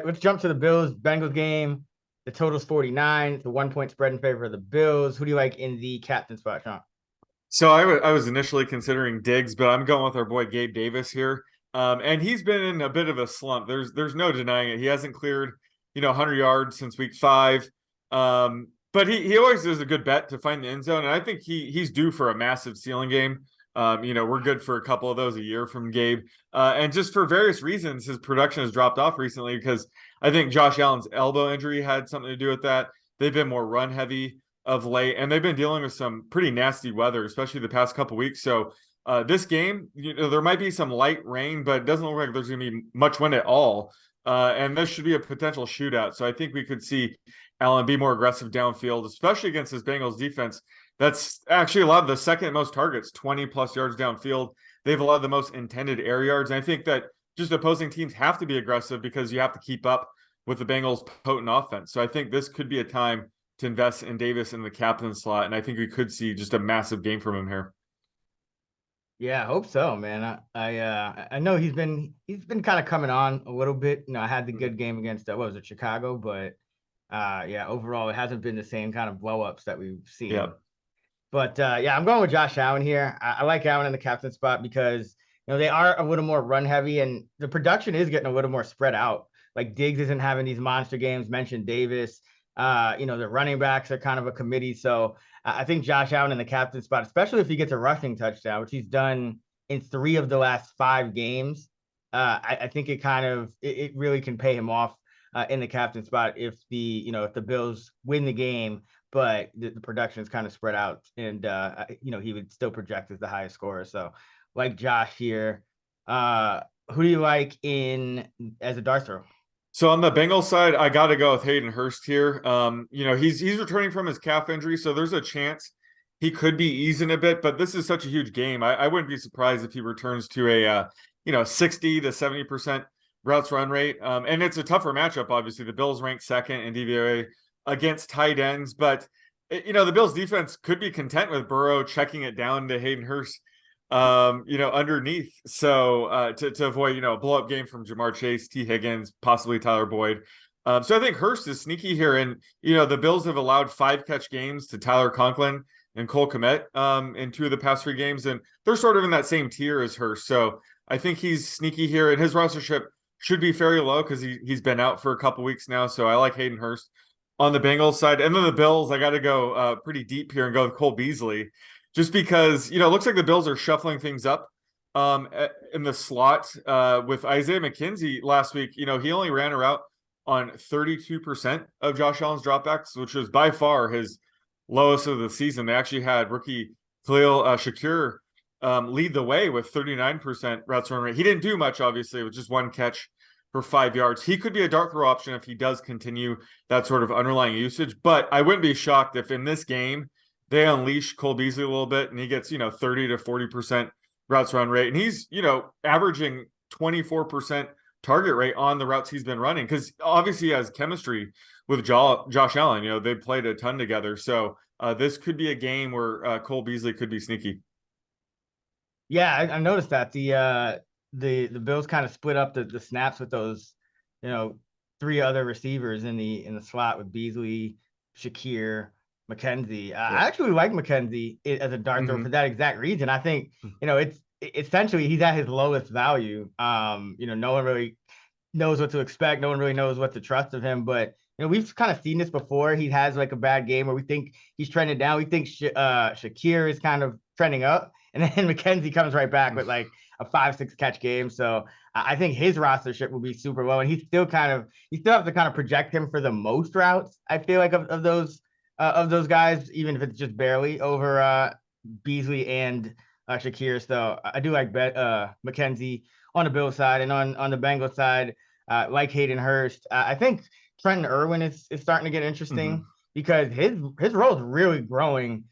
let's jump to the Bills Bengals game. The total's 49. It's a 1 point spread in favor of the Bills. Who do you like in the captain spot, Sean? So I was initially considering Diggs, but I'm going with our boy Gabe Davis here. And he's been in a bit of a slump. There's no denying it. He hasn't cleared, 100 yards since week 5. But he always is a good bet to find the end zone, and I think he's due for a massive ceiling game. We're good for a couple of those a year from Gabe. And just for various reasons, his production has dropped off recently because I think Josh Allen's elbow injury had something to do with that. They've been more run heavy of late, and they've been dealing with some pretty nasty weather, especially the past couple weeks. So this game, there might be some light rain, but it doesn't look like there's going to be much wind at all. And this should be a potential shootout. So I think we could see Allen be more aggressive downfield, especially against this Bengals defense. That's actually a lot of the second most targets, 20 plus yards downfield. They have a lot of the most intended air yards. And I think that just opposing teams have to be aggressive because you have to keep up with the Bengals' potent offense. So I think this could be a time to invest in Davis in the captain slot, and I think we could see just a massive game from him here. Yeah, I hope so, man. I know he's been kind of coming on a little bit. I had the good game against what was it, Chicago, but yeah, overall it hasn't been the same kind of blow ups that we've seen. Yeah. But yeah, I'm going with Josh Allen here. I like Allen in the captain spot because they are a little more run heavy, and the production is getting a little more spread out. Like Diggs isn't having these monster games. Mentioned Davis. The running backs are kind of a committee. So I think Josh Allen in the captain spot, especially if he gets a rushing touchdown, which he's done in 3 of the last 5 games, I think it really can pay him off in the captain spot if the Bills win the game, but the production is kind of spread out, and he would still project as the highest scorer. So like Josh here, who do you like in as a dart throw? So on the Bengals side, I got to go with Hayden Hurst here. He's returning from his calf injury, so there's a chance he could be easing a bit. But this is such a huge game. I wouldn't be surprised if he returns to a 60 to 70% routes run rate. And it's a tougher matchup. Obviously, the Bills rank second in DVOA against tight ends, but the Bills defense could be content with Burrow checking it down to Hayden Hurst underneath. So to avoid, a blow up game from Jamar Chase, T. Higgins, possibly Tyler Boyd. So I think Hurst is sneaky here. And, the Bills have allowed 5 catch games to Tyler Conklin and Cole Kmet in 2 of the past 3 games. And they're sort of in that same tier as Hurst. So I think he's sneaky here, and his rostership should be fairly low because he's been out for a couple weeks now. So I like Hayden Hurst on the Bengals side. And then the Bills, I got to go pretty deep here and go with Cole Beasley. Just because, it looks like the Bills are shuffling things up in the slot with Isaiah McKenzie last week. He only ran a route on 32% of Josh Allen's dropbacks, which was by far his lowest of the season. They actually had rookie Khalil Shakir lead the way with 39% routes run rate. He didn't do much, obviously, with just 1 catch for 5 yards. He could be a dart throw option if he does continue that sort of underlying usage, but I wouldn't be shocked if in this game they unleash Cole Beasley a little bit and he gets, 30 to 40% routes run rate. And he's, averaging 24% target rate on the routes he's been running because obviously he has chemistry with Josh Allen. They played a ton together. So this could be a game where Cole Beasley could be sneaky. Yeah, I noticed that the Bills kind of split up the snaps with those, 3 other receivers in the slot with Beasley, Shakir, McKenzie. I actually like McKenzie as a dart throw for that exact reason. I think, it's essentially he's at his lowest value. No one really knows what to expect. No one really knows what to trust of him. But, we've kind of seen this before. He has like a bad game where we think he's trending down. We think Shakir is kind of trending up. And then McKenzie comes right back with like a 5-6 catch game. So I think his rostership will be super low. And you still have to kind of project him for the most routes, I feel like, of those guys, even if it's just barely over Beasley and Shakir. So I do like McKenzie on the Bills side, and on the Bengals side, like Hayden Hurst. I think Trenton Irwin is starting to get interesting because his role is really growing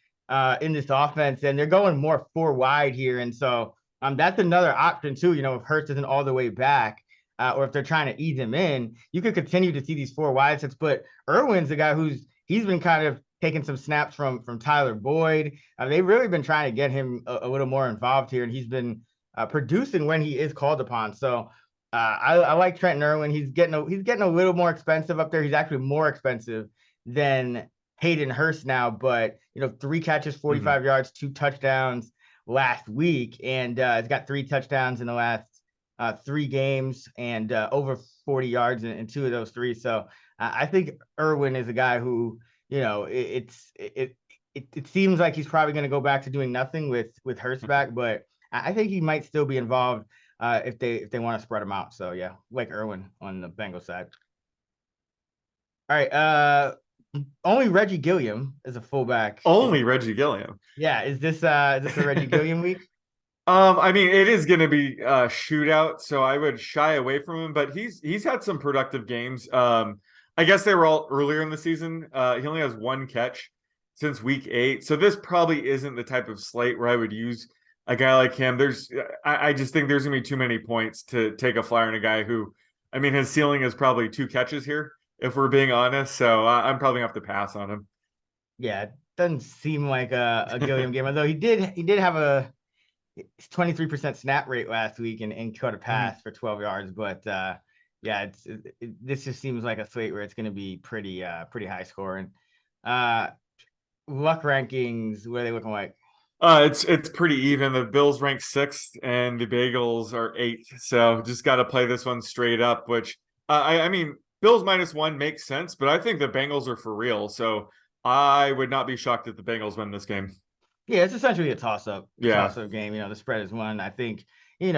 in this offense, and they're going more 4 wide here. And so that's another option too. If Hurst isn't all the way back, or if they're trying to ease him in, you could continue to see these 4 wide sets. But Irwin's the guy he's been kind of taking some snaps from Tyler Boyd. They've really been trying to get him a little more involved here, and he's been producing when he is called upon. So I like Trenton Irwin. He's getting a little more expensive up there. He's actually more expensive than Hayden Hurst now, but 3 catches, Mhm. 45 yards, 2 touchdowns last week, and he's got 3 touchdowns in the last 3 games, and over 40 yards in 2 of those 3. So I think Irwin is a guy who it seems like he's probably going to go back to doing nothing with Hurst back, but I think he might still be involved if they want to spread them out. So yeah, like Irwin on the Bengals side. All right. Only Reggie Gilliam is a fullback. Only Reggie Gilliam. Yeah, is this a Reggie Gilliam week? I mean, it is going to be a shootout, so I would shy away from him. But he's had some productive games. I guess they were all earlier in the season. He only has 1 catch since week 8, so this probably isn't the type of slate where I would use a guy like him. I just think there's going to be too many points to take a flyer on a guy who, I mean, his ceiling is probably 2 catches here, if we're being honest. So I'm probably gonna have to pass on him. Yeah, it doesn't seem like a Gilliam game, although he did have a 23% snap rate last week and caught a Mhm. pass for 12 yards. But yeah, this just seems like a slate where it's going to be pretty high scoring. Uh, luck rankings, what are they looking like? It's pretty even. The Bills rank 6th and the Bagels are 8th. So just got to play this one straight up. Which I mean, Bills -1 makes sense, but I think the Bengals are for real. So I would not be shocked if the Bengals win this game. Yeah, it's essentially a Yeah. toss-up game. The spread is one. I think, you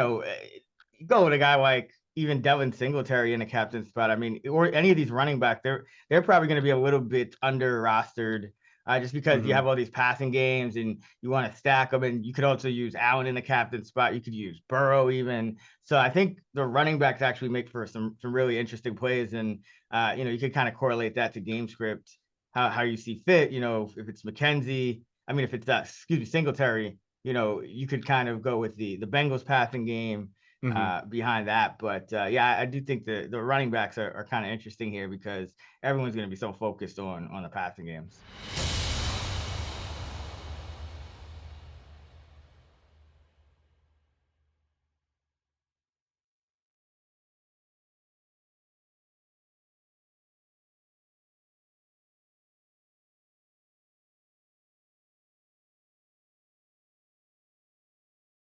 go with a guy like even Devin Singletary in a captain spot. I mean, or any of these running back, they're probably going to be a little bit under rostered, just because you Hmm. have all these passing games and you want to stack them. And you could also use Allen in the captain spot. You could use Burrow even. So I think the running backs actually make for some really interesting plays. And you could kind of correlate that to game script, how you see fit. If it's McKenzie. I mean, if it's that, excuse me, Singletary, you could kind of go with the Bengals passing game Hmm. behind that. But yeah, I do think the running backs are kind of interesting here because everyone's going to be so focused on the passing games.